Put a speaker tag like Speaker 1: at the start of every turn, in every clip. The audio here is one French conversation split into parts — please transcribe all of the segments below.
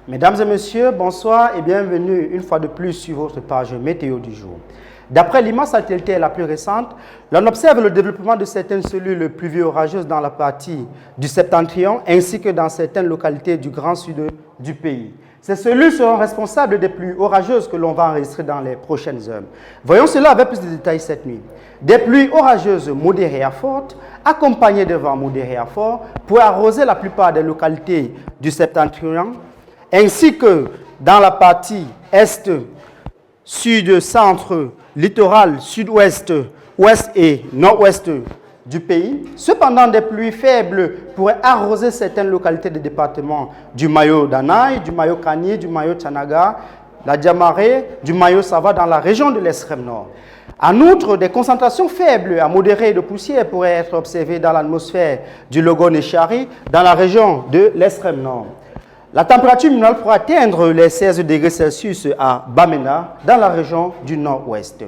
Speaker 1: Mesdames et messieurs, bonsoir et bienvenue une fois de plus sur votre page météo du jour. D'après l'immense actualité la plus récente, l'on observe le développement de certaines cellules pluvieuses orageuses dans la partie du septentrion ainsi que dans certaines localités du grand sud du pays. Ces cellules seront responsables des pluies orageuses que l'on va enregistrer dans les prochaines heures. Voyons cela avec plus de détails cette nuit. Des pluies orageuses modérées à fortes, accompagnées de vents modérés à forts, pour arroser la plupart des localités du septentrion, ainsi que dans la partie est, sud, centre, littoral, sud-ouest, ouest et nord-ouest du pays. Cependant, des pluies faibles pourraient arroser certaines localités des départements du Mayo d'Anaï, du Mayo Kani, du Mayo Tchanaga, la Diamaré, du Mayo Sava dans la région de l'extrême nord. En outre, des concentrations faibles à modérées de poussière pourraient être observées dans l'atmosphère du Logone et Chari dans la région de l'extrême nord. La température minimale pourra atteindre les 16 degrés Celsius à Bamena, dans la région du nord-ouest.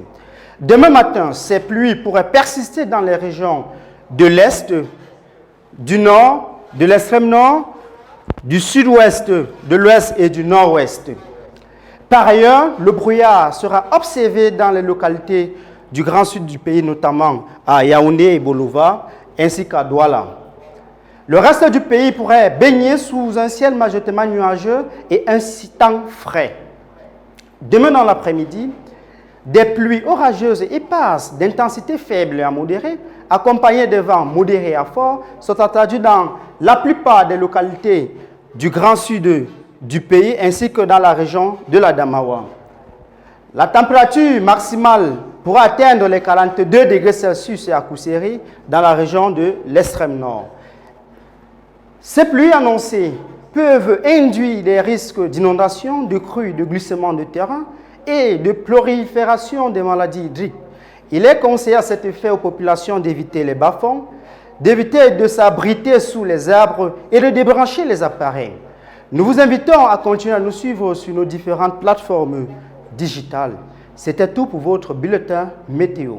Speaker 1: Demain matin, ces pluies pourraient persister dans les régions de l'est, du nord, de l'extrême nord, du sud-ouest, de l'ouest et du nord-ouest. Par ailleurs, le brouillard sera observé dans les localités du grand sud du pays, notamment à Yaoundé et Bolova, ainsi qu'à Douala. Le reste du pays pourrait baigner sous un ciel majoritairement nuageux et un temps frais. Demain dans l'après-midi, des pluies orageuses éparses d'intensité faible à modérée, accompagnées de vents modérés à forts, sont attendues dans la plupart des localités du grand sud du pays ainsi que dans la région de l'Adamawa. La température maximale pourra atteindre les 42 degrés Celsius à Kousséri dans la région de l'extrême nord. Ces pluies annoncées peuvent induire des risques d'inondation, de crues, de glissement de terrain et de prolifération des maladies hydriques. Il est conseillé à cet effet aux populations d'éviter les bas-fonds, d'éviter de s'abriter sous les arbres et de débrancher les appareils. Nous vous invitons à continuer à nous suivre sur nos différentes plateformes digitales. C'était tout pour votre bulletin météo.